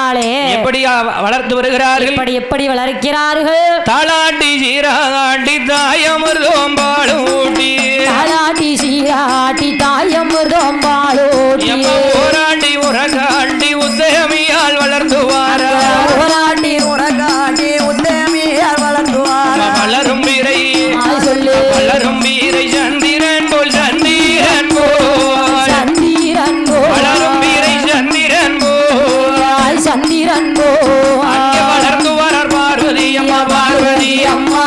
வளர்த்ததினாலே எப்படி வளர்த்து வருகிறார்கள்? எப்படி வளர்க்கிறார்கள்? தாளாட்டி சீராட்டி தாயமிர்தம் பாலூட்டி தாளாட்டி சீராட்டி தாயமிர்தம் பாலூட்டி போராட்டி உரகாட்டி உத்தமியால் வளர்த்துவாரா போராட்டி உரகாட்டி உத்தமியால் வளர்த்துவாரா வளரும் வீரை சொல்லு வளரும் வீரை சந்திரன் போல் சந்திரன் போல் சந்திரன் போல் வளரும் வீரை சந்திரன் போல் சந்திரன் போல் வளர்ந்து வரார் பார்வதி அம்மா பார்வதி அம்மா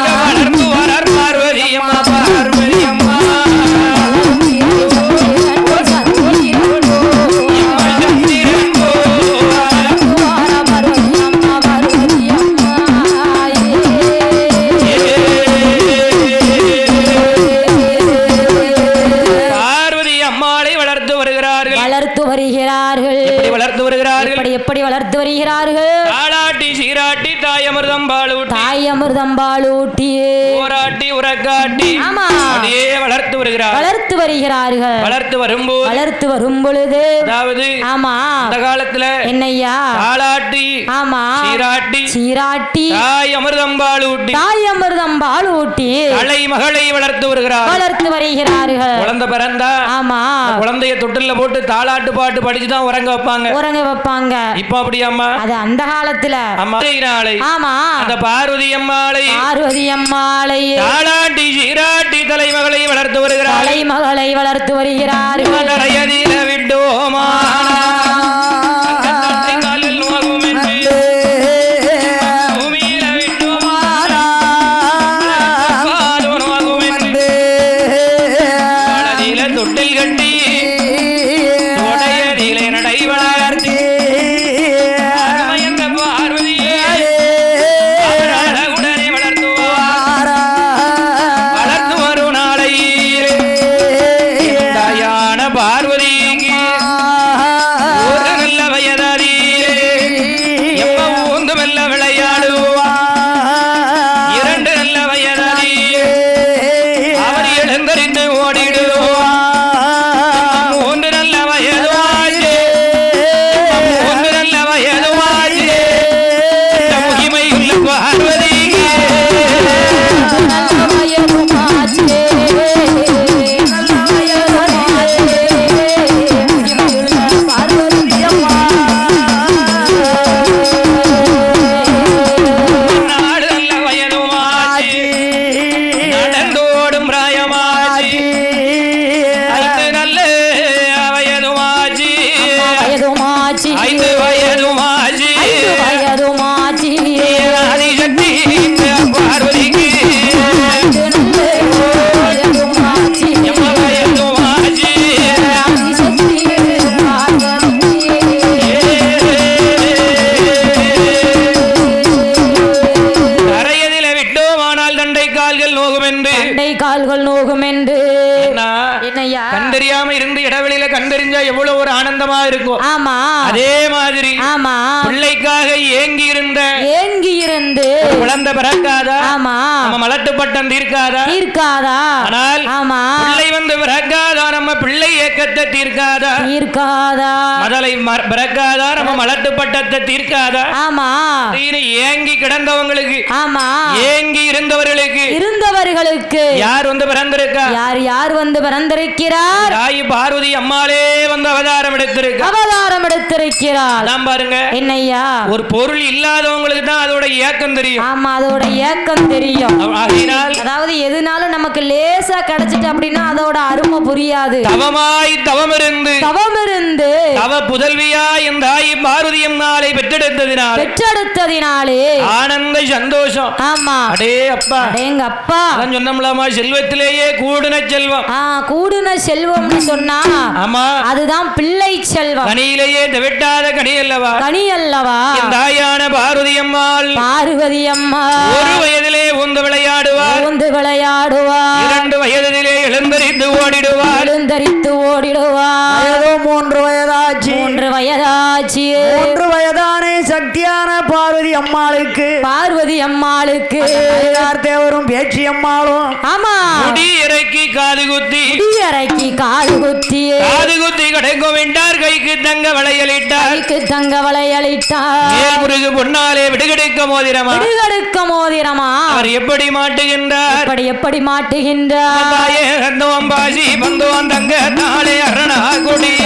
வளர்ந்து வரார் பார்வதி அம்மா பார்வதி அம்மா எப்படி வளர்த்து வருகிறார்கள்? தாளாட்டி சீராட்டி தாயமிர்தம் பாலூட்டி தாயமிர்தம் பாலூட்டி போராட்டி உரக்காட்டி அப்படியே வளர்த்து வருகிறார்கள். வளர்த்து வரும் பொழுது அதாவது ஆமா அந்த காலத்துல என்னையா தாளாட்டி சீராட்டி தாயமிர்தம் பாலூட்டி தலை மகளை வளர்த்து வருகிறார்கள். குழந்தை பிறந்தா ஆமா குழந்தைய தொட்டில்ல போட்டு தாளாட்டு பாட்டு படிச்சுதான் உறங்க வைப்பாங்க. இப்ப அப்படி அம்மா அது அந்த காலத்துல ஆமா அந்த பார்வதி அம்மாளை தாளாட்டி சீராட்டி தலைமகளை வளர்த்து வருகிறார். விட்டோமா தொட்டில் கட்டி நடை வளர்த்தி கண்டறியாம இருந்து இடவெளியில கண்டறிஞ்சா எவ்வளவு ஒரு ஆனந்தமா இருக்கும். ஆமா அதே மாதிரி ஆமா பிள்ளைக்காக ஏங்கி இருந்து குழந்தை பிறக்காதா? ஆமா நம்ம மலட்டுப்பட்டம் தீர்க்காதா? ஆனால் ஆமா பிள்ளை வந்து பிறக்காதா? நம்ம பிள்ளை ஏக்கத்தை தீர்க்காதா? மதலை பிறக்காதா? நம்ம மலட்டுப்பட்டத்தை தீர்க்காதா? ஆமா ஏங்கி கிடந்தவங்களுக்கு ஆமா ஏங்கி இருந்தவர்களுக்கு யார் வந்து பிறந்திருக்கா? யார் வந்து பிறந்திருக்கிறார்? தாய் பார்வதி அம்மாளே வந்து அவதாரம் எடுத்திருக்கிறார். பாருங்க என்னையா ஒரு பொருள் இல்லாதவங்களுக்கு தான் அதோட ஏக்கம் தெரியும். ஆமா அதோட ஏக்கம் தெரியும். அதாவது எதுனாலும் நமக்கு லேசா கிடைச்சிட்டு அப்படின்னா அதோட அருமை புரியாது. தவம் இருந்து தவ புதல்வியா என் தாய் பார்வதி அம்மாளை பெற்றெடுத்ததினாலே ஆனந்த சந்தோஷம். ஆமா அடே அப்பா எங்க அப்பா சொன்னோம்லாமா செல்வத்திலேயே கூடுன செல்வம் சொன்னா ஆமா அதுதான் பிள்ளை செல்வம். கனியிலேயே தவிட்டாத கனி அல்லவா என் தாயான பார்வதி அம்மாள் ஒரு வயதிலே ஊந்து விளையாடுவார் 2 வயதிலே எழுந்தரித்து ஓடிடுவார் 3 வயதாச்சு 3 வயதானே சக்தியான பார்வதி அம்மாளுக்கு தேவரும் பேச்சு அம்மாளும் ஆமா முடி இறக்கி காது குத்தி காது குத்தி கிடைக்கும் வேண்டார் கைக்கு தங்க வளையலிட்டார் முருகு பொன்னாலே விடுகெடுக்க மோதிரமா அவர் எப்படி மாட்டுகின்றார் பாசி பந்தோம் தங்க தாளே அரணா கொடிய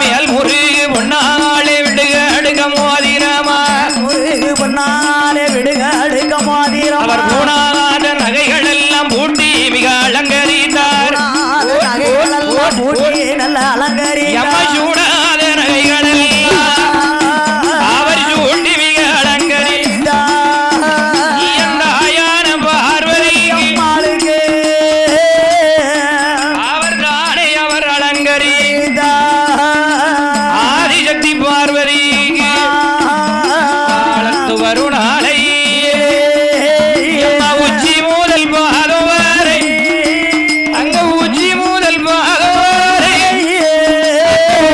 மேல் முருகு பொன்னாலே விடுகெடுக்க மோதிரமா அவர் பூணாத நகைகள் எல்லாம் பூட்டி மிக அலங்கரித்தார் நல்ல அலங்கரி சூடாத நகைகள் அவர் சூட்டி மிக அலங்கரித்தார் பார்வதி அவர் தானே அவர் அலங்கரித்தார் ஆதிசக்தி பார்வதி வருணாலை உச்சி முதல் பாதம் வரை அங்க உச்சி முதல் பாதம் வரை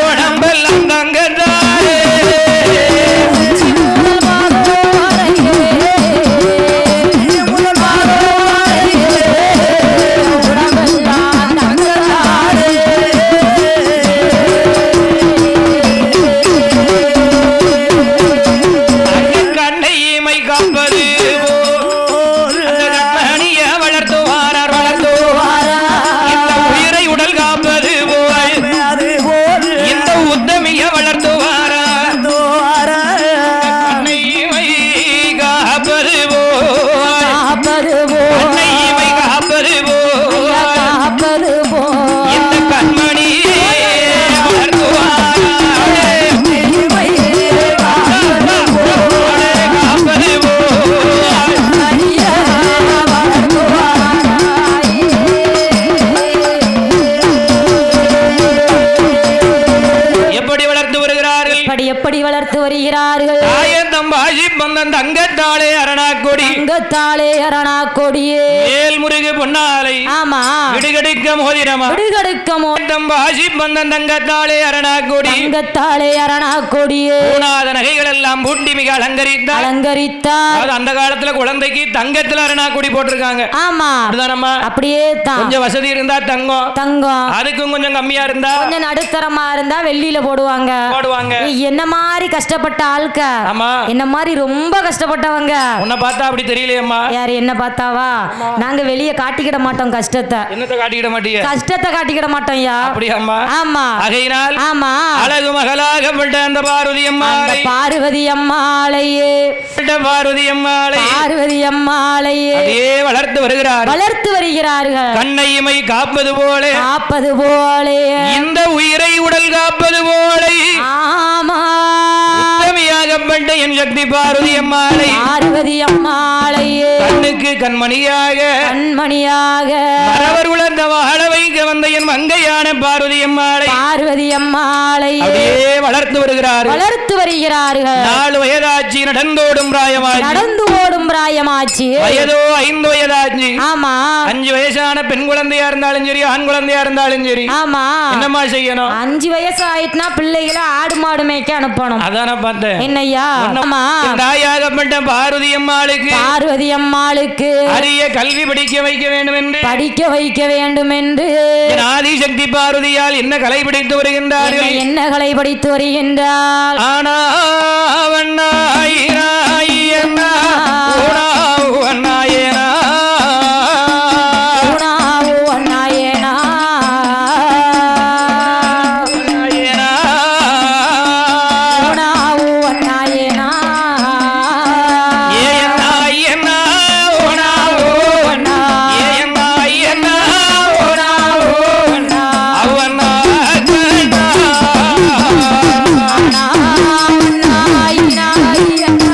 உடம்பெல்லாம் தங்கத்தாரே எப்படி வளர்த்து வருகிறார்கள் தங்கத்தாளே அரணா கொடியே முருகு பொன்னாலை ஆமா விடுகெடுக்க மோதிரமா தங்கத்தாளே அரணா கொடியே நகைகள் எல்லாம் பூட்டி மிக அலங்கரித்தார் அந்த காலத்துல குழந்தைக்கு தங்கத்துல அரணா கொடி போட்டிருக்காங்க ஆமா அப்படியே கொஞ்சம் வசதி இருந்தா தங்கம் அதுக்கும் கொஞ்சம் கம்மியா இருந்தா கொஞ்சம் நடுத்தரமா இருந்தா வெள்ளியில போடுவாங்க என்ன மாதிரி கஷ்டப்பட்ட ஆள்க என்ன மாதிரி ரொம்ப கஷ்டப்பட்டவங்க உன்னை பார்த்தா அப்படி தெரியலையம்மா யாரு என்ன பார்த்தாவா நாங்க வெளியே காட்டிக்கிட மாட்டோம் கஷ்டத்தை கஷ்டத்தை காட்டிக்கிட மாட்டோம் யா அப்படியாம்மா ஆமா ஆகையினால் ஆமா அழகு மகளாகப்பட்ட அந்த பார்வதி அம்மாளையே வளர்த்து வருகிறார்கள் கண்ணையுமை காப்பது போல இந்த உயிரை உடல் காப்பது போல ஆமா உத்தமியாகப்பட்ட என் சக்தி பார்வதி அம்மாளையே கண்ணுக்கு கண்மணியாக அவர் உலர்ந்த வாழ வைக்க வந்த என் மங்கையான பார்வதி அம்மாளை அப்படியே வளர்த்து வருகிறார்கள் 4 வயதாச்சு நடந்தோடும் பிராயமாச்சு வயதோ 5 வயதாச்சு ஆமா 5 வயசான பெண் குழந்தையா இருந்தாலும் சரி ஆண் குழந்தையா இருந்தாலும் சரி ஆமா என்னமா செய்யணும் 5 வயசு ஆயிட்டுனா பிள்ளைகளை ஆடு மாடு மேய்க்க அனுப்பணும் அதான பார்த்தேன் என்னையா தாயாகப்பட்ட பார்வதி அம்மாளுக்கு அரிய கல்வி படிக்க வைக்க வேண்டும் என்று ஆதிசக்தி பார்வதியால் என்ன கலை படித்து வருகின்றார்கள் ஆனா Yeah.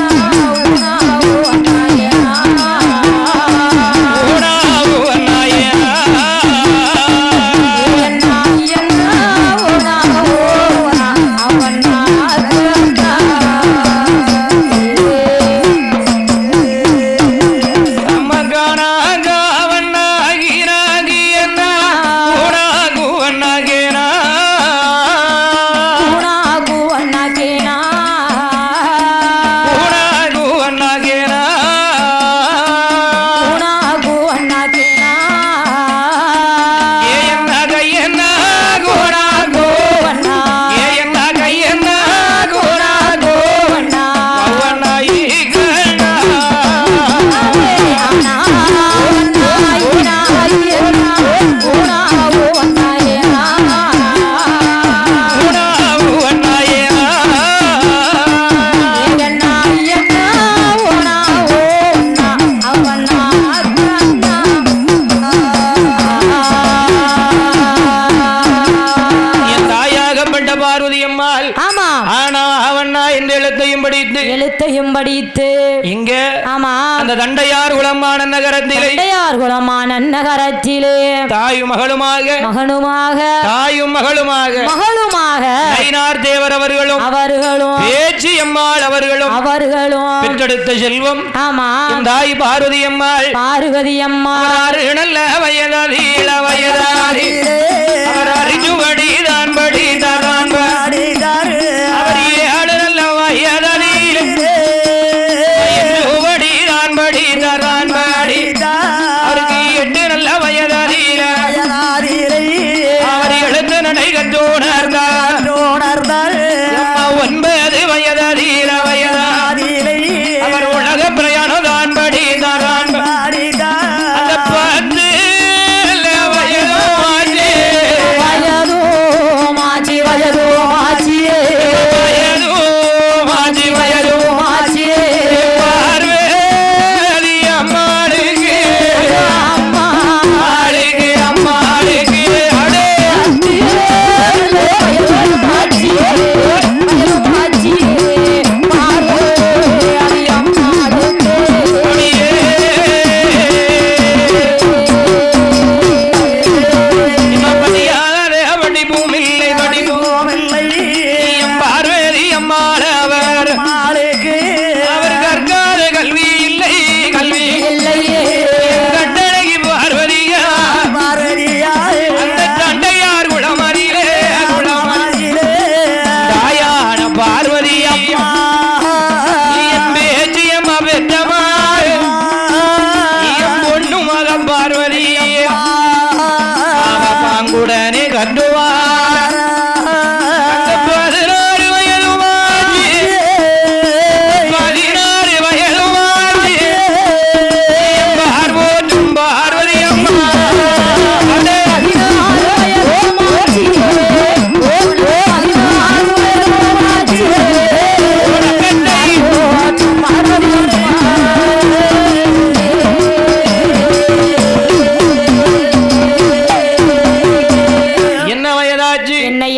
பார்வதி அம்மாள் ஆமா ஆனா அவண்ணா இந்த எழுத்தையும் படித்து இங்க ஆமா அந்த தண்டையார் குளமான நகரத்திலே தாயும் மகளுமாக ஐனார் தேவர் அவர்களும் பேச்சி அம்மாள் அவர்களும் பெற்றெடுத்த செல்வம் ஆமா தாய் பார்வதி அம்மாள் நல்ல வயதாதி அவர் அறிஞ்சுபடி தான் படி தரான் அவர் 7 நல்ல வயதாதி தான் படி தரான் அவருக்கு 8 நல்ல வயதாதி அவர் எழுத்து நடை கற்றோணர்ந்தார் 9 வயதாதி அவர் உலக பிரயாணம் தான் படி தரான் அந்த 10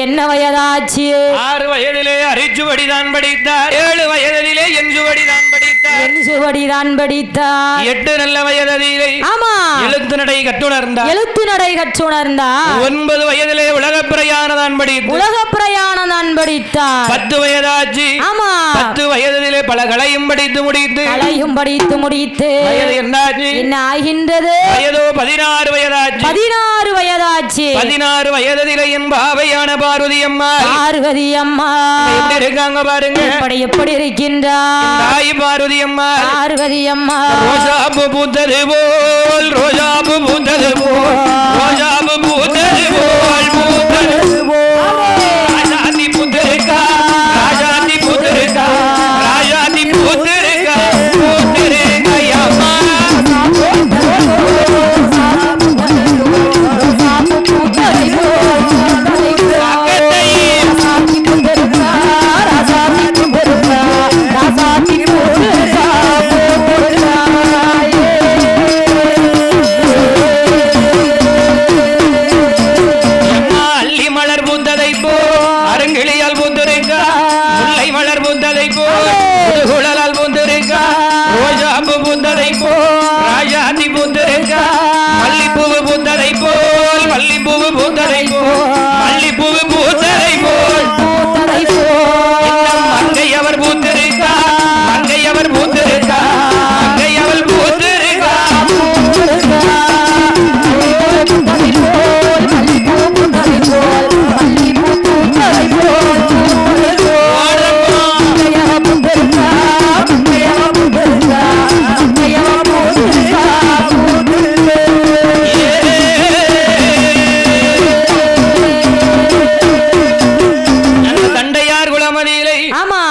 என்ன வயதாச்சு? 6 வயதிலே அரிச்சுவடிதான் படித்தார். 7 வயதிலே எஞ்சுவடிதான் படித்தார். 8 நல்ல வயதிலே ஆமா எழுத்து நடை கற்றுணர்ந்தார். 9 வயதிலே உலகப் பிரயாணம் படித்தார். 10 வயதாச்சு. ஆமா 10 வயதிலே பல கலையும் படித்து முடித்து வயது என்னாச்சு? என்ன ஆகின்றது? வயதோ 16 வயதாச்சு. 16 வயதிலே என் பாவையான பார்வதி அம்மா எப்படி இருக்காங்க பாருங்க. எப்படி இருக்கின்றார் தாய் பார்வதி அம்மா? ரோஜாப்பு பூத்தது போல் ராஜாதி பூத்திருக்கா அம்மா.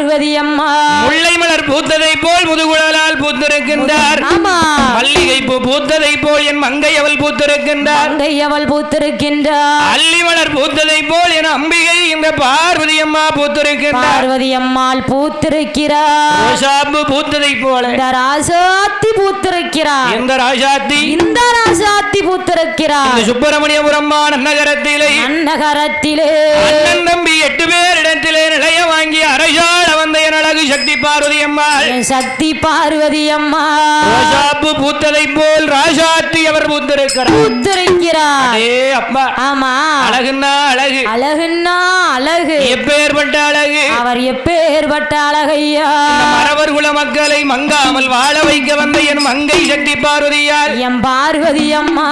பார்வதி அம்மா முல்லை மலர் பூத்ததை போல் முதுகுழலால் பூத்திருக்கின்றார். ஆமா மல்லிகை பூ பூத்ததை போல் என் மங்கை அவள் பூத்திருக்கின்றார். மங்கை அவள் பூத்திருக்கின்றார். அல்லி மலர் பூத்ததை போல் என் அம்பிகை இந்த பார்வதி அம்மா பூத்திருக்கின்றார். பார்வதி அம்மாள் பூத்திருக்கிறார். ரோசாப்பு பூத்ததை போல இந்த ராசாத்தி பூத்திருக்கிறார். இந்த ராசாத்தி இந்த ராசாத்தி பூத்திருக்கிறார். இந்த சுப்பிரமணியபுரம் நன்னகரத்திலே அண்ணன் தம்பி 8 பேரிடத்திலே நிலைய வாங்கி அரசாள வந்த என் அழகு சக்தி பார்வதி அம்மாள். சக்தி பார்வதி அம்மா ரோசாப்பு பூத்ததை போல் ராசாத்தி அவர் பூத்திருக்கிறார். அப்பா ஆமா அழகுன்னா அழகு அழகுன்னா அழகு எப்பேற்பட்ட அழகு அவர் எப்பேற்பட்ட அழகையா மறவர் குல மக்களை மங்காமல் வாழ வைக்க வந்த என் மங்கை சக்தி பார்வதியால் என் பார்வதி அம்மா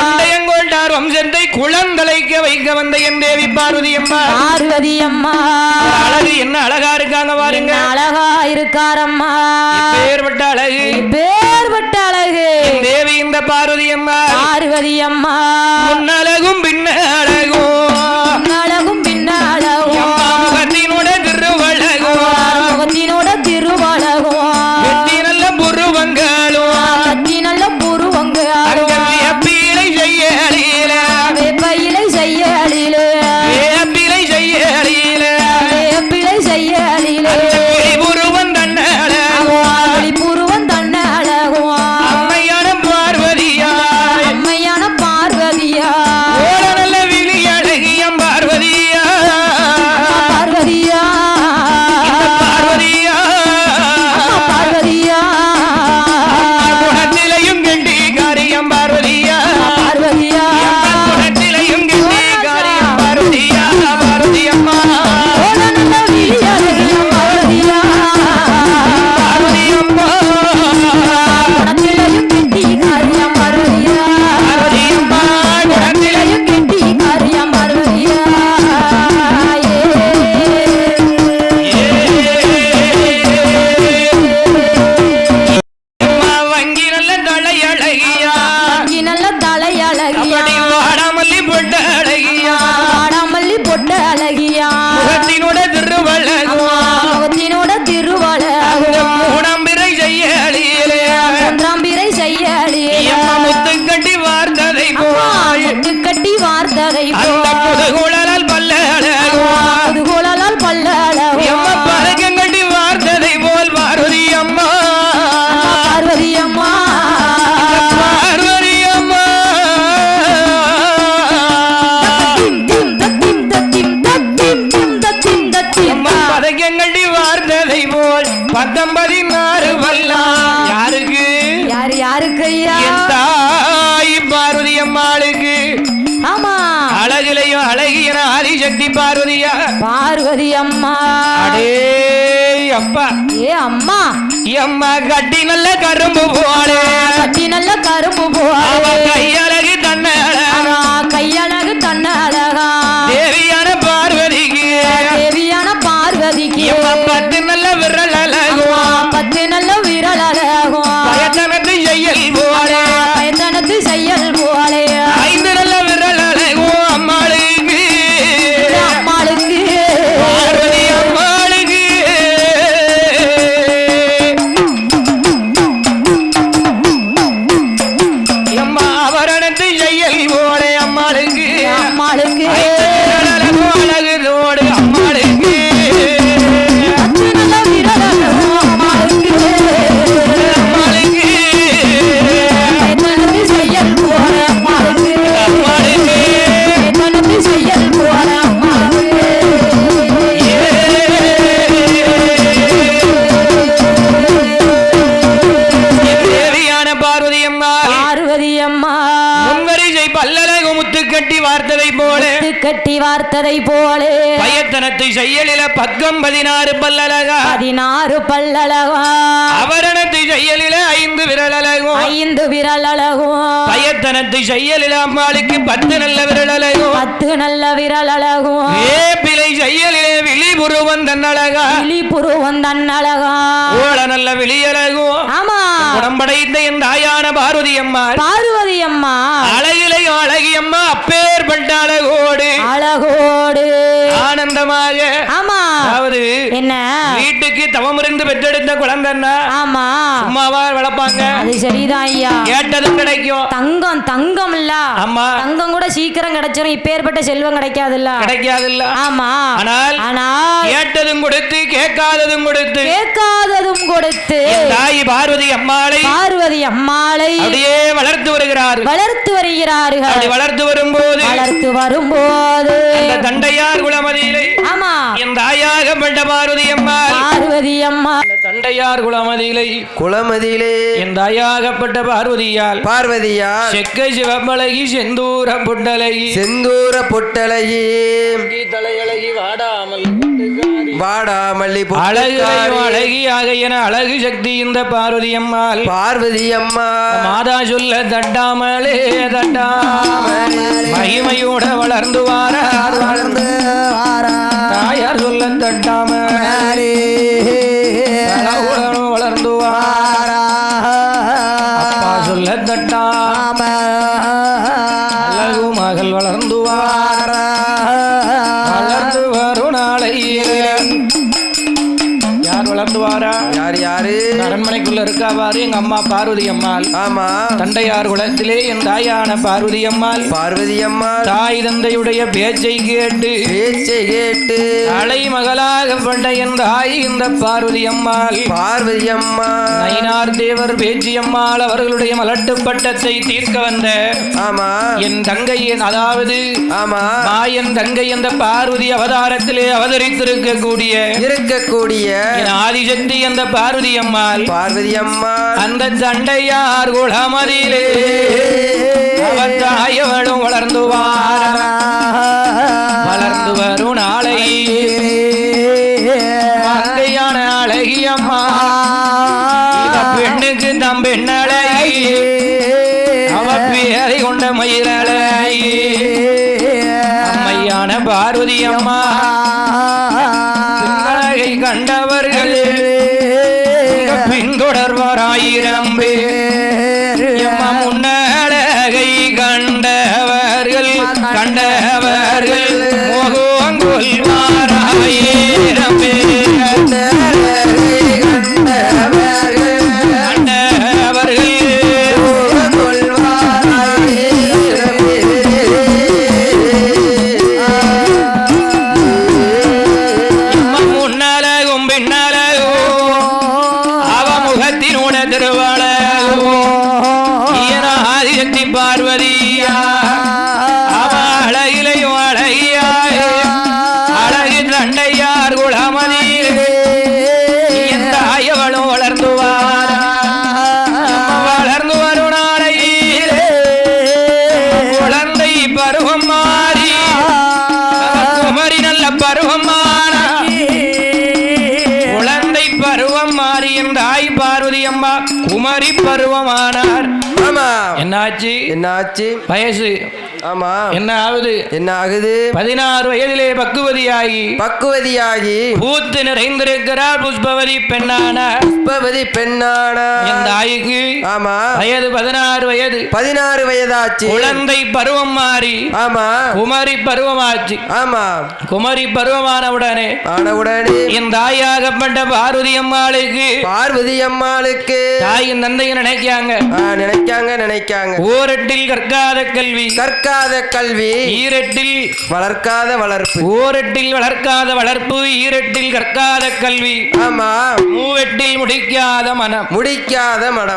உண்டையங்கோட்டார் வம்சத்தை குளந்தலைக்க வைக்க வந்த என் தேவி பார்வதி அம்மா. பார்வதி அம்மா அழகு என்ன அழகா இருக்காங்க பாருங்க. அழகா இருக்காரம்மா. பேர்பட்ட அழகு பேர்பட்ட அழகு தேவி இந்த பார்வதி அம்மா. பார்வதி அம்மா முன்னழகும் பின்ன அழகும் அழகும் பின்ன அழகும் முகத்தினோட திருவழகும் முகத்தினோட திருவழகும் வெற்றி நல்ல புருவங்களும் கத்தி நல்ல புருவங்களும் வேப்பிலை செய்யலில வேப்பையிலை செய்யலிலே வேப்பிலை செய்யலில வேப்பிலை செய்யலிலே புருவன் தன்னழகும் புருவன் தன்னழகும் அம்மையான பார்வதியா அம்மையான பார்வதியா நல்ல விழி அழகியம் பார்வதியா பார்வதியா பார்வதியா பார்வதியா குணத்திலையும் கெண்டி காரியம் பார்வதியா பார்வதியா குணத்திலையும் கெண்டி காரியம் பார்வதியா பார்வதி அம்மா நல்ல விழியழகியம் பார்வதியா பார்வதி அம்மா குணத்திலையும் கெட்டி காரியம் பார்வதியா பார்வதி அம்மா குணத்திலையும் கெட்டி காரியம் பார்வதியா வங்கி நல்ல தலை அழகியா நல்ல தலை அழகியா வாடாமல்லி பொட்ட அழகியா ஆடாமல்லி பொட்ட அழகியா முகத்தினோட திருவழகும் முகத்தினோட திருவழகும் மூணம்பிரை செய்ய அழியலே ஒன்றாம்பிரை செய்ய அழியா முத்து கட்டி வார்த்ததை போய் முட்டு கட்டி வார்த்ததை அந்த புதுகுழலால் பல்ல அழகும் புதுகோளால் பல்ல எம்மா பழக்கம் கட்டி வார்த்ததை போல் பார்வதி அம்மா பார்வதி அம்மா பார்வதி அம்மா அம்மா பழக்கம் கட்டி வார்த்ததை போல் 19 வல்லாம் யாருக்கு யாருக்கு ஐயா என் தாய் பார்வதி அம்மாளுக்கு ஆமா அழகிலையும் அழகியன ஆதிசக்தி பார்வதியா பார்வதி அம்மா அடே அப்பா ஏ அம்மா அம்மா கட்டி நல்ல கரும்பு போலே கட்டி நல்ல கரும்பு அவ போல கையழகு தன்ன கையழகு தன்ன அழகா தேவியான பார்வதிக்கு தேவியான பார்வதிக்கு அம்மா 10 நல்ல விரல் அழகும் 10 நல்ல விரல் அழகும் பயத்தனத்து செய்யல் போலே பயத்தனத்து செய்யல் போலே 5 நல்ல விரல் அழகும் அம்மாளுக்கு அம்மாளுக்கு பார்வதி அம்மாளுக்கு அம்மா அவரணத்து செய்யல் போலே அம்மாளுக்கு அம்மாளுக்கு அழகுதோடு அம்மாளுக்கு 10 நல்ல விரல் அழகும் அம்மாளுக்கு அம்மாளுக்கு பயத்தனத்து செய்யல் போலே அம்மாளுக்கு அம்மாளுக்கு பயத்தனத்து செய்யல் போலே அம்மாளுக்கு தேவியான பார்வதி அம்மா பார்வதி அம்மா முன்வரிசை பல்லழகு முத்து கட்டி வார்த்ததை போல கட்டி வார்த்ததை போலே பயத்தனத்தை செய்யலில பக்கம் 16 பல்லழகா 16 பல்லழகா அவரணத்தை செய்யலில 5 விரல் அழகும் 5 விரல் அழகும் பயத்தனத்தை செய்யலில அம்மாளுக்கு 10 நல்ல விரல் அழகும் 10 நல்ல விரல் அழகும் வேப்பிலை செய்யலிலே விழி புருவன் தன்னழகா புருவன் தன்னழகா ஓட நல்ல விழியழகும் ஆமா உடம்படைந்த என் தாயான பார்வதி அம்மா பார்வதி அம்மா அழகிலையும் அழகி அம்மா அப்பேற்பட்ட அழகோடு அழகோடு ஆனந்தமாக ஆமா அதாவது என்ன வீட்டுக்கு தவமிருந்து பெற்றெடுத்த குழந்தைன்னா ஆமா சும்மாவா வளர்ப்பாங்க? அது சரிதான் ஐயா. கேட்டதும் கிடைக்கும். தங்கம் தங்கம் இல்ல. ஆமா தங்கம் கூட சீக்கிரம் கிடைச்சிரும். இப்பேற்பட்ட செல்வம் கிடைக்காதுல்ல. கிடைக்காதுல்ல. ஆமா ஆனால் கேட்டதும் கொடுத்து கேட்காததும் கொடுத்து தாய் பார்வதி அம்மாளை அப்படியே வளர்த்து வருகிறார்கள். அப்படி வளர்த்து வரும்போது தண்டையார் குலமதியிலே ஆமா என் தாயாகப்பட்ட பார்வதி அம்மா தண்டையார் குலமதியிலே என் தாயாகப்பட்ட பார்வதியால் செக்கை சிவப்பழகி செந்தூர பொட்டழகி தலையழகி வாடாமல்லி அழகியாக என அழகு சக்தி இந்த பார்வதி அம்மாள் மாதா சொல்ல தட்டாமலே மகிமையோட வளர்ந்து தாயார் சொல்ல தட்டாமலே வளர்ந்து அப்பா சொல்ல தட்டாம அழகு மகள் வளர்ந்து வளர்ந்து வரும் நாளை யார் வளர்ந்து வாரா? யாரு அரண்மனைக்குள்ள இருக்கா பாரு எங்க அம்மா பார்வதி அம்மாள். ஆமா தண்டையார் குலத்திலே என் தாயான பார்வதி அம்மாள் தாய் தந்தையுடைய பேச்சை கேட்டு அலை மகளாகப்பட்ட என் தாய் இந்த பார்வதி அம்மாள் நயினார் தேவர் பேச்சி அம்மாள் அவர்களுடைய மலட்டு பட்டத்தை தீர்க்க வந்த என் தங்கையின் அதாவது என் தங்கை அந்த பார்வதி அவதாரத்திலே அவதரித்திருக்கக்கூடிய என் ஆதிசக்தி அந்த பார்வதி அம்மாள் அந்த தண்டையார் குலமதியிலே அவத்தாயவளும் வளர்ந்து வரும் நாளை மங்கையான அழகியம்மா பெண்ணுக்கு தம் பெண்ணழகி அவ பேரை கொண்ட மயிரழகி அம்மையான பார்வதி அம்மா கண்டவர்கள் பின்தொடர்வாராயிரம் பேர் முன்னழகை கண்டவர்கள் மோகம் கொள்வாராயிரம் பார்வதியா அழகிலையும் அழகியாய அழகு தண்டையார் குலமதியிலே என் தாயவளும் வளர்ந்து வரும் நாளையிலே குழந்தை பருவம் மாறி குமரி நல்ல பருவம் குழந்தை பருவம் மாறி என் தாய் பார்வதி அம்மா குமரி பருவமானார். என்னாச்சு வயசு ஆமா என்ன ஆகுது 16 வயதிலே பக்குவதியாகி பூத்து நிறைந்திருக்கிறார் புஷ்பவதி பெண்ணான என் தாய்க்கு ஆமா வயது 16 வயதாச்சு. குழந்தை பருவம் மாறி ஆமா குமரி பருவமாச்சு. ஆமா குமரி பருவமானவுடனே என் தாயாகப்பட்ட பார்வதி அம்மாளுக்கு தாயின் தந்தையும் நினைக்காங்க ஓரட்டில் கற்காத கல்வி ஈரட்டில் வளர்க்காத வளர்ப்பு ஓரட்டில் வளர்க்காத வளர்ப்பு ஈரட்டில் கற்காத கல்வி ஆமா மூவெட்டில் முடிக்காத மனம்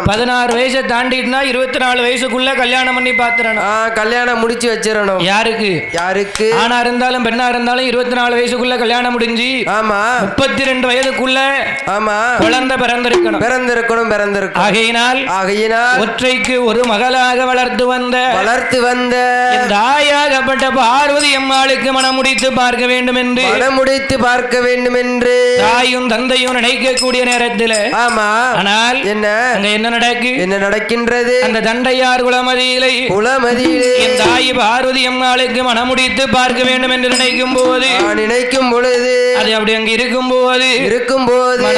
16 வயசை தாண்டிட்டுனா 24 வயசுக்குள்ள கல்யாணம் பண்ணி பாத்துறணும். கல்யாணம் முடிச்சு வச்சிடணும். யாருக்கு ஆனா இருந்தாலும் பெண்ணா இருந்தாலும் 24 வயசுக்குள்ள கல்யாணம் முடிஞ்சு ஆமா 32 வயதுக்குள்ள ஆமா குழந்தை பிறந்திருக்கணும். ஆகையினால் ஒற்றைக்கு ஒரு மகளாக வளர்த்து வந்த தாயாகப்பட்ட பார்வதி அம்மாளுக்கு மனமுடித்து பார்க்க வேண்டும் என்று தாயும் தந்தையும் நினைக்கக்கூடிய நேரத்தில் ஆமா ஆனால் என்ன நடக்கின்றது அந்த தண்டையார் குலமதியிலே என் தாய் பார்வதி அம்மாளுக்கு மனமுடித்து பார்க்க வேண்டும் என்று நினைக்கும் பொழுது அது அப்படி அங்கு இருக்கும் போது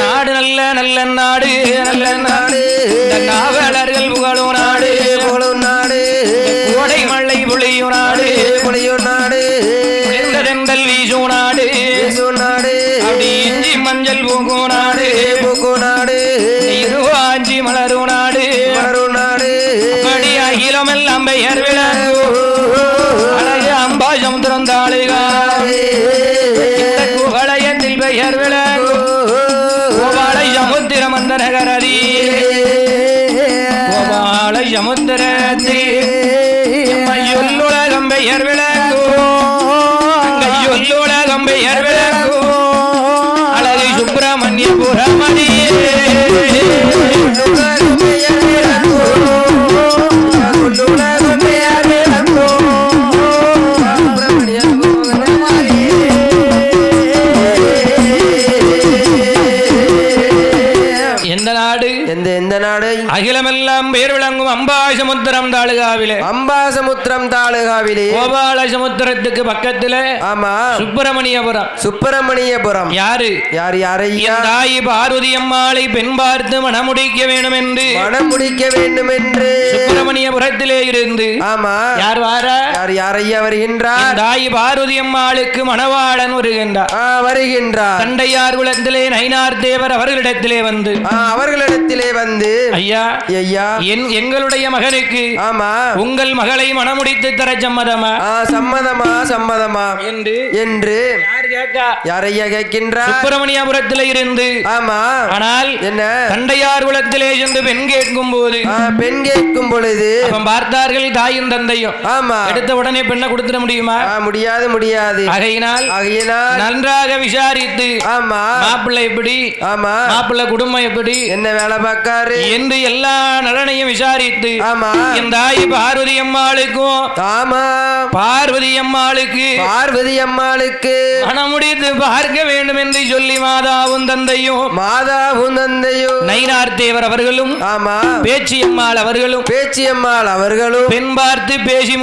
நாடு நல்ல நாடு காவலர்கள் புகழும் நாடு கோடை மழை புளியும் நாடு வீசும் நாடு அப்படி இஞ்சி மஞ்சள் பூங்குநாடு பூங்குநாடு இருவாஞ்சி மலருநாடு மருநாடு படி அகிலமெல்லாம் பெயர் விளங்கு அழகு அம்பா சமுத்திரம் தாளுகா குவளையத்தில் பெயர் விளங்கு கோபாலை சமுத்திர மந்தரகரதி கோபாலை சமுத்திரத்தில் சொல்லுலகம் பெயர் விளங்கு சொல்லுலகம் பெயர் விளங்கு அழகு சுப்பிரமணியபுரமணி எந்த நாடு அகிலமெல்லாம் பேர் விளங்கும் அம்பாசமுத்திரம் தாலுகாவிலே அம்பாசமுத்திரம் தாலுகாவிலே கோபால சமுத்திரத்துக்கு பக்கத்துல ஆமா சுப்பிரமணியபுரம் சுப்பிரமணியபுரம் யாரு யார் யாரையா தாய் பார்வதி அம்மாளை பெண் பார்த்து மணமுடிக்க வேண்டும் என்று மணமுடிக்க வேண்டும் என்று சுப்பிரமணியபுரத்திலே இருந்து ஆமா யார் வார யார் யாரையா வருகின்றார் தாய் பார்வதி அம்மாளுக்கு மணவாளன் வருகின்றார் வருகின்றார் கண்டையார் குலத்திலே நயினார் தேவர் அவர்களிடத்திலே வந்து அவர்களிடத்திலே வந்து ஐயா ஐயா எங்களுடைய மகனுக்கு ஆமா உங்கள் மகளை மணமுடித்து தர சம்மதமா சம்மதமா சம்மதமா என்று யாரையா கேட்கின்றார் சுப்பிரமணியபுரத்திலே இருந்து ஆமா ஆனால் என்ன கண்டையார் குலத்திலே சென்று பெண் கேட்கும் போது பெண் கேட்கும் பொழுது பார்த்தார்கள் தாயும் தந்தையும் ஆமா எடுத்த உடனே பெண்ணை கொடுத்துட முடியுமா முடியாது முடியாது ஆகையினால் நன்றாக விசாரித்து ஆமா மாப்பிள்ளை எப்படி ஆமா மாப்பிள்ளை குடும்பம் எப்படி என்ன வேலை பார்க்காரு என்று எல்லா நலனையும் விசாரித்து ஆமா என் தாய் பார்வதி அம்மாளுக்கும் ஆமா பார்வதி அம்மாளுக்கு மணமுடித்து பார்க்க வேண்டும் என்று சொல்லி மாதாவும் தந்தையும் நயினார் தேவர் அவர்களும் ஆமா பேச்சியம்மாள் அவர்களும் பெண் பார்த்து பேசி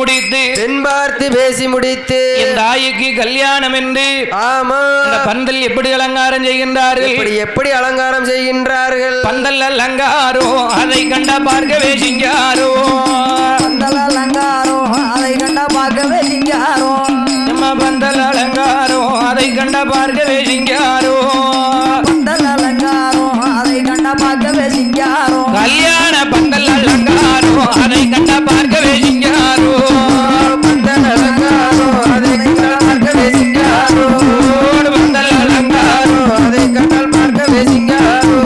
முடித்து என் தாய்க்கு கல்யாணம் என்று ஆமா பந்தல் எப்படி அலங்காரம் செய்கின்றார்கள் எப்படி அலங்காரம் செய்கின்றார்கள் பந்தல் அலங்காரோ அதை கண்ட பார்க்கவே சிங்காரோ பந்தல் அலங்காரோ அதை கண்ட பார்க்கவே சிங்காரோ பந்தல் அலங்காரோ அதை கண்ட பார்க்கவே சிங்காரோ பந்தல் அலங்காரோ அதை கண்ட பார்க்கவே சிங்காரோ கல்யாண பந்தல் அலங்காரோ அதை கண்ட பார்க்கவே சிங்காரோ பந்தல் அலங்காரோ அதை கண்ட பார்க்கவே சிங்காரோ பந்தல் அலங்காரோ அதை கண்ட பார்க்கவே சிங்காரோ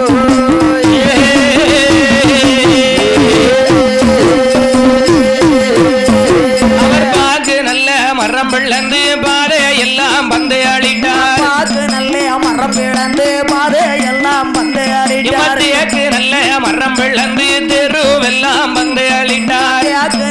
அவர் பார்த்து நல்ல மரம் பிளந்து பாதை எல்லாம் பந்தையாளிட்டார் மரம் பிளந்து பாதை எல்லாம் பந்தையாளிட்டார் நல்ல மரம் பிளந்து தெருவெல்லாம் பந்தையாளிட்டார்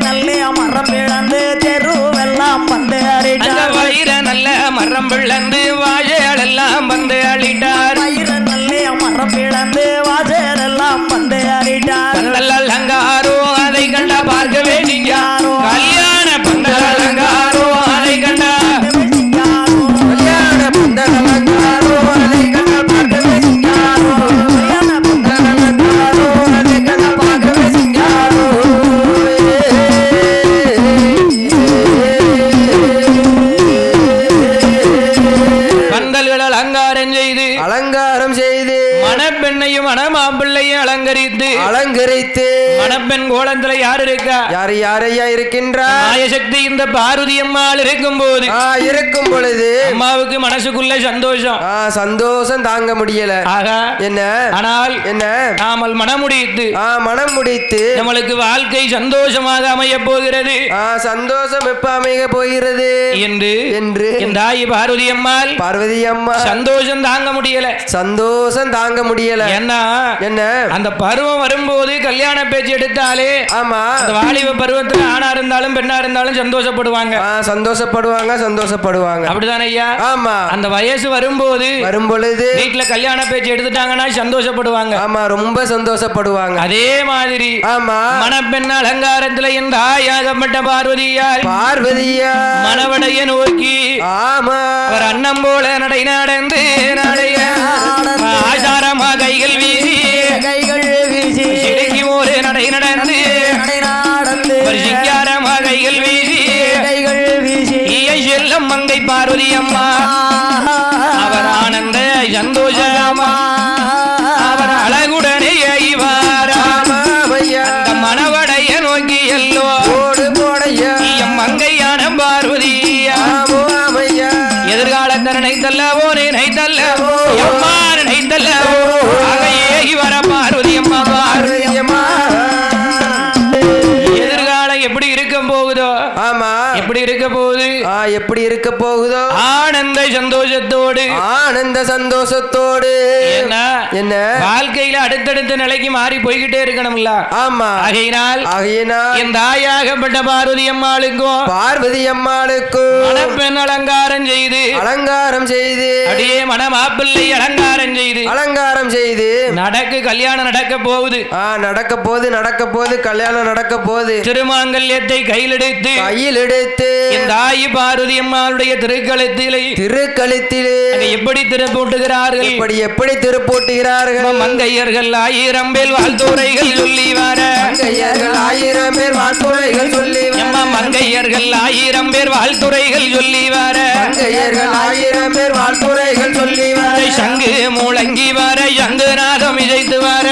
நல்ல மரம் பிளந்து தெருவெல்லாம் பந்தையாளிட்டார் வயிற நல்ல மரம் பிளந்து வாழையாள் எல்லாம் பந்தையாளிட்டார் வயிறு நல்ல மரம் பிளந்து வாழையாள் எல்லாம் பந்தையாளிட்டார் பந்தல் அலங்காரோ அதை கண்ட பார்க்கவே சிங்காரோ கல்யாண பந்தல் அலங்காரோ அதை கண்ட கல்யாண பந்தல் அலங்காரோ அதை கண்ட பார்க்கவே சிங்காரோ கல்யாண பந்தல் அலங்காரோ அதை கண்ட பார்க்கவே சிங்காரோ பந்தல்கள் அலங்காரம் செய்து மணப்பெண்ணையும் மணமாப்பிள்ளையும் அலங்கரித்து மணப்பெண் கோலத்துல யார் இருக்கா யாரையா இருக்கின்றார் மாயசக்தி இந்த பார்வதி அம்மாள் இருக்கும் பொழுது அம்மாவுக்கு மனசுக்குள்ள சந்தோஷம் தாங்க முடியல ஆகா என்ன ஆனால் என்ன நாமல் மனம் முடித்து நம்மளுக்கு வாழ்க்கை சந்தோஷமாக அமைய போகிறது சந்தோஷம் எப்ப அமைய போகிறது என்று என் தாய் பார்வதி அம்மா சந்தோஷம் தாங்க முடியல என்ன அந்த பருவம் வரும்போது கல்யாண பேச்சு எடுத்தாலே ஆமா அந்த வாலிப பருவத்துல ஆணா இருந்தாலும் பெண்ணா இருந்தாலும் சந்தோஷப்படுவாங்க அப்படிதானே ஐயா ஆமா அந்த வயசு வரும்போது வீட்டுல கல்யாண பேச்சு எடுத்துட்டாங்கன்னா சந்தோஷப்படுவாங்க ஆமா ரொம்ப சந்தோஷப்படுவாங்க அதே மாதிரி ஆமா மணப்பெண் அலங்காரத்துல என் தாயாகப்பட்ட பார்வதியால் மணவடைய நோக்கி ஆமா அவர் அன்னம் போல நடந்து ஆசாரமா கைகள் வீசி சிறுக்கி ஒரு நடந்து சிங்காரமா கைகள் வீசி செல்லம் மங்கை பார்வதி அம்மா அவர் ஆனந்த சந்தோஷ அம்மா அவர் அழகுடனே அந்த மணவடைய நோக்கி எல்லோ எம் மங்கையான பார்வதியா எதிர்காலத்தை நினைத்தல்லவோ நினைத்தல்லவோ அம்மா நினைத்தல்லவோ ஆகையே இவர பார்வதி அம்மா எதிர்காலம் எப்படி இருக்க போகுதோ ஆமா எப்படி இருக்க போகுது எப்படி இருக்க போகுதோ ஆனந்த சந்தோஷத்தோடு என்ன வாழ்க்கையில அடுத்தடுத்த நிலைக்கு மாறி போய்கிட்டே இருக்கணும்ல ஆமா ஆகையினால் இந்த தாயாகப்பட்ட பார்வதி அம்மாளுக்கும் மணப்பெண் அலங்காரம் செய்து அப்படியே மணமாப்பிள்ளை அலங்காரம் செய்து கல்யாணம் நடக்க போகுது கல்யாணம் நடக்க போகுது திருமாங்கல்யத்தை கையில் எடுத்து இந்த தாயி பார்வதி அம்மாளுடைய திருக்கழுத்திலே எப்படி திருப்பூட்டுகிறார்கள் மங்கையர்கள் 1000 பேர் வாழ்த்துரைகள் சொல்லி வர மங்கையர்கள் 1000 பேர் வாழ்த்துரைகள் சொல்லி வர சங்கு முழங்கி வர சங்குநாதம் இசைத்து வர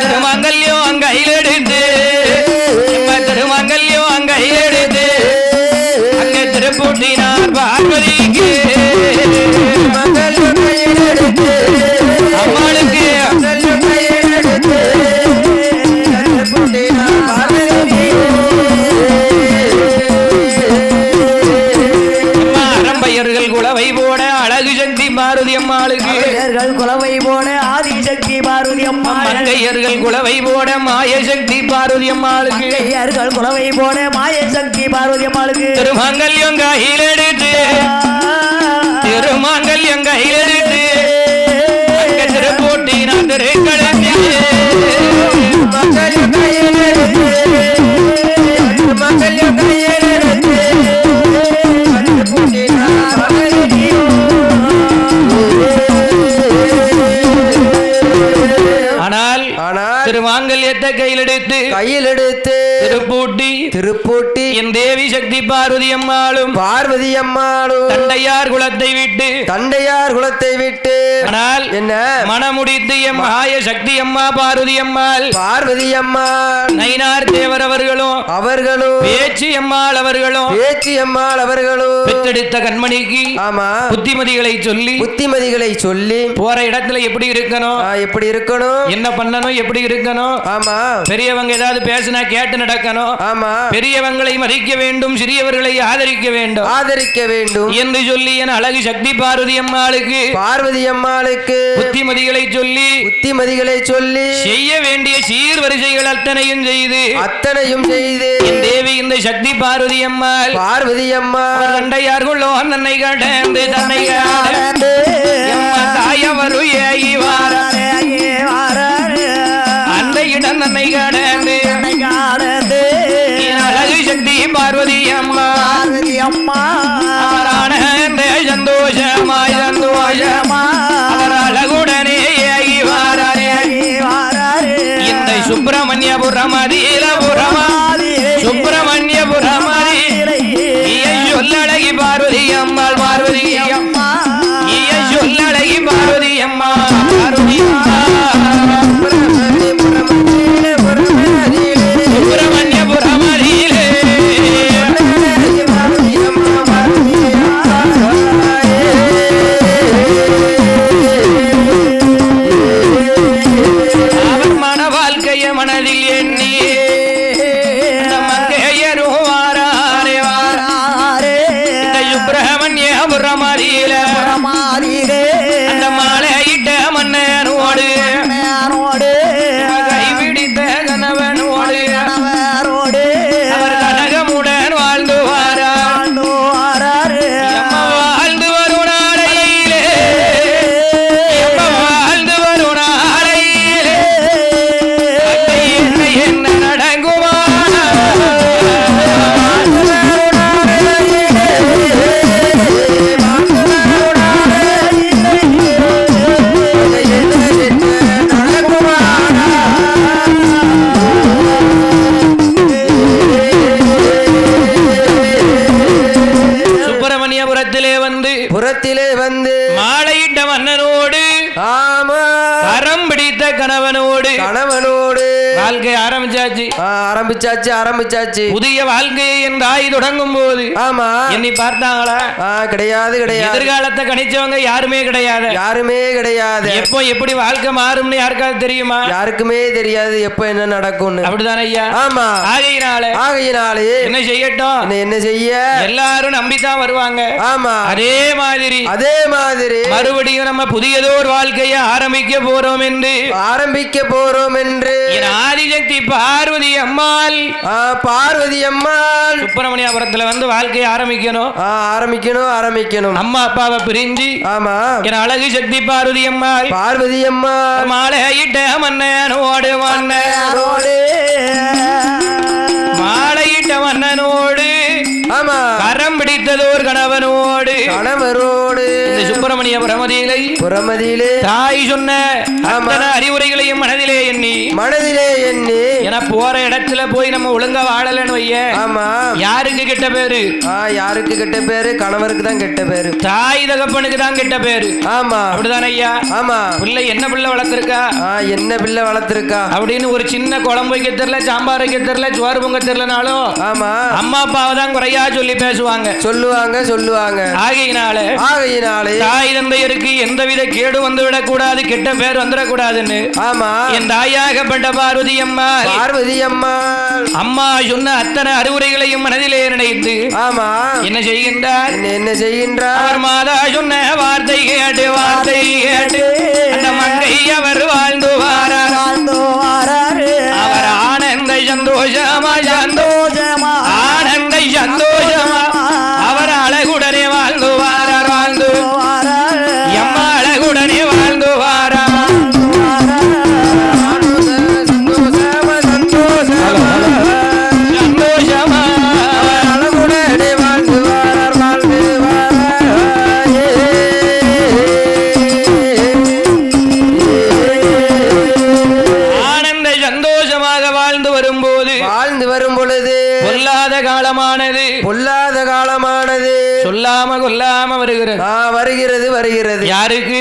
திருமங்கல்யம் அங்கையில் எடுத்து அங்கே திருப்பூட்டினார் பார்வதிக்கு அம்மாளுக்கு அரம்பையர்கள் குலவை போட அழகு சக்தி பார்வதி அம்மாளுக்கு குலவை போட ஆதிசக்தி பார்வதி அம்மா மங்கையர்கள் குலவை போட மாயசக்தி பார்வதி அம்மாளுக்கு குலவை போட மாயசக்தி பார்வதி அம்மாளுக்கு திருமங்கல்யம் கையில் எடுத்து திருப்பூட்டினார் திருக்கழத்தில் திருமாங்கல்யத்தை கையில் எடுத்து திருப்பூட்டி என் தேவி சக்தி பார்வதி அம்மாளும் தண்டையார் குலத்தை விட்டு ஆனால் என்ன மனமுடித்து எம் ஆய சக்தி அம்மா பார்வதி அம்மாள் நயினார் தேவர் அவர்களும் பேச்சி அம்மாள் அவர்களும் பெற்றெடுத்த கண்மணிக்கு புத்திமதிகளை சொல்லி போற இடத்துல எப்படி இருக்கணும் என்ன பண்ணணும் எப்படி இருக்கணும் பெரியவங்க ஏதாவது பேசினா கேட்டு நடக்கணும் பெரியவங்களை மதிக்க வேண்டும் சிறியவர்களை ஆதரிக்க வேண்டும் என்று சொல்லி என் அழகு சக்தி பார்வதி அம்மாளுக்கு புத்திமதிகளை சொல்லி செய்ய வேண்டிய சீர்வரிசைகள் அத்தனையும் செய்து என் தேவி இந்த சக்தி பார்வதி அம்மாள் தண்டையார்களோ தன்னை கடந்து தாயவரு அந்த இடம் தன்னை கடந்து அழகு சக்தி பார்வதி அம்மா சந்தோஷமாய் அழகுடனே இந்த சுப்பிரமணியபுரம் சொல்லழகி பார்வதி அம்மாள் சொல்லழகி பார்வதி அம்மா மனதில் எண்ணி புறத்திலே வந்து மாலையிட்ட மன்னனோடு ஆமா கரம் பிடித்த கணவனோடு வாழ்க்கை ஆரம்பிச்சாச்சு புதிய வாழ்க்கையை என் தாய் தொடங்கும் போது ஆமா என்னை பார்த்தாங்களா? கிடையாது எதிர்காலத்தை கணிச்சவங்க யாருமே கிடையாது. எப்போ எப்படி வாழ்க்கை மாறும்னு யாருக்காவது தெரியுமா? யாருக்குமே தெரியாது எப்ப என்ன நடக்கும். அப்படிதானே ஐயா? ஆமா. ஆகையினாலே என்ன செய்யட்டும்? என்ன செய்ய எல்லாரும் நம்பித்தான் வருவாங்க. ஆமா. அதே மாதிரி மறுபடியும் நம்ம புதியதோர் வாழ்க்கையை ஆரம்பிக்க போறோம் என்று ஆதிசக்தி பார்வதி அம்மாள் சுப்பிரமணியபுரத்துல வந்து வாழ்க்கையை ஆரம்பிக்கணும். அம்மா அப்பாவை பிரிஞ்சு ஆமா என் அழகு சக்தி பார்வதி அம்மாள் மாலையிட்ட மன்னனோடு ஆமா கரம் பிடித்ததோர் கணவனோடு இந்த சுப்பிரமணிய புரமதியிலே தாய் சொன்ன அறிவுரைகளையும் மனதிலே எண்ணி என போற இடத்துல போய் நம்ம ஒழுங்கா வாழலன்னு வைய யாருக்கு கெட்ட பேரு? கணவருக்கு தான் கெட்ட பேரு, தாய் தகப்பனுக்கு தான் கெட்ட பேரு. ஆமா அப்படிதானே ஐயா? ஆமா. பிள்ளை என்ன பிள்ளை வளர்த்திருக்கா அப்படின்னு ஒரு சின்ன குழம்பு வைக்க தெரியல, சாம்பார் வைக்க தெரியல, சோறு பொங்க தெரியலனாலும் ஆமா அம்மா அப்பாவை தான் குறையா சொல்லி சொல்லுவாங்க. ஆகையினாலே தாய் தந்தையருக்கு எந்தவித கேடு வந்து விடக்கூடாது, கெட்ட பேர் வந்துடக்கூடாதுன்னு ஆமா என் தாயாகப்பட்ட பார்வதி அம்மா அம்மா சொன்ன அத்தனை அறிவுரைகளையும் மனதிலே நினைத்து ஆமா என்ன செய்கின்றார் மாதா சொன்ன வார்த்தை கேட்டு அந்த மங்கை அவர் வாழ்ந்து வாரார். அவர் ஆனந்த சந்தோஷமா அவர் அழகுடனே வாழ்ந்து வாரார். எம்மா அழகுடனே வாழ்ந்து வாரார். பொல்லாத காலமானது சொல்லாம கொல்லாம வருகிறது. யாருக்கு?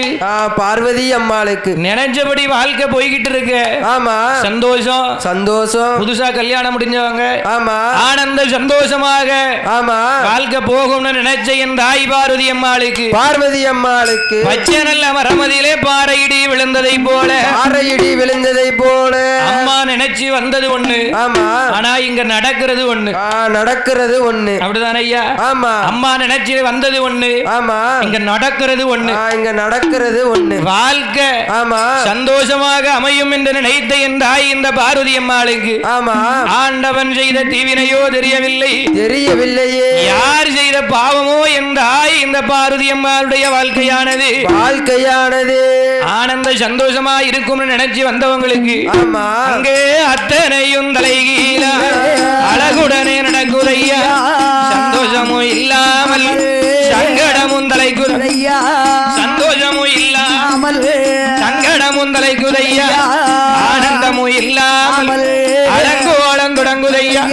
பார்வதி அம்மாளுக்கு. நினைச்சபடி வாழ்க்கை போய்கிட்டு இருக்கு. ஆமா சந்தோஷம். புதுசா கல்யாணம் முடிஞ்சவங்க ஆமா ஆனந்த சந்தோஷமாக ஆமா வாழ்க்கை போகும்னு நினைச்ச என் தாய் பார்வதி அம்மாளுக்கு பச்சை நல்ல மரமதியிலே பாறையிடி விழுந்ததை போல அம்மா நினைச்சு வந்தது ஒண்ணு ஆமா ஆனா இங்க நடக்கிறது ஒண்ணு அப்படிதானே ஐயா? ஆமா. அம்மா நினைச்சு வந்தது ஒண்ணு ஆமா இங்க நடக்கிறது ஒண்ணு. வாழ்க்கை ஆமா சந்தோஷமாக அமையும் என்று நினைத்த என் தாய் இந்த பார்வதி அம்மாளுக்கு ஆமா ஆண்டவன் செய்த தீவினையோ தெரியவில்லையே. யார் செய்த பாவமோ என் தாய் இந்த பார்வதி அம்மாளுடைய வாழ்க்கையானது ஆனந்த சந்தோஷமா இருக்கும் நினைச்சு வந்தவங்களுக்கு ஆமா அங்கே அத்தனையும் தலைகீழ அழகுடனே நடக்குதையா. சந்தோஷமும் இல்லாமல் சங்கடமும் தலைக்குதையா. சங்கடமும் தலைக்குதையா. ஆனந்தமும் இல்லாமல் அலங்கோலம் தொடங்குதையா.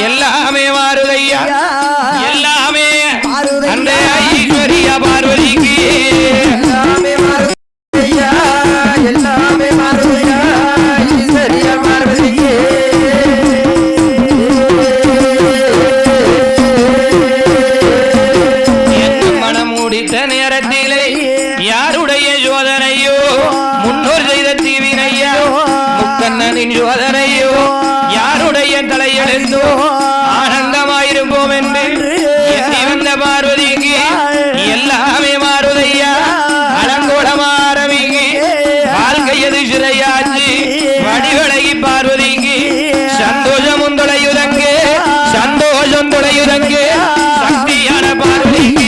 எல்லாமே மாறுதையா. எல்லாமே அந்த ஐஸ்வர்யா பார்வதிக்கு எல்லாமே மாறுதையா. ஐஸ்வர்யா பார்வதிக்கு நேரத்திலே யாருடைய சோதனையோ முன்னோர் செய்த தீவினையா முக்கண்ணனின் சோதனையோ யாருடைய தலையெழுந்தோ ஆனந்தமாயிருப்போம் என்று எண்ணி வந்த பார்வதிக்கு எல்லாமே மாறுதையா. அலங்கோலமா ஆரம்பிக்கு வாழ்க்கையது சிறையாச்சு வடிவழகி பார்வதிக்கு சந்தோஷம் தொலையுதங்கே சக்தியான பார்வதிக்கு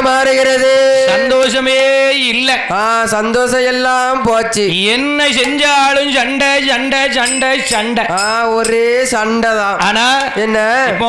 மாறுகிறது. சந்தோஷமே இல்ல. சந்தோஷம் எல்லாம் போச்சு. என்ன செஞ்சாலும் சண்டை ஒரே சண்டை தான். ஆனா என்ன இப்போ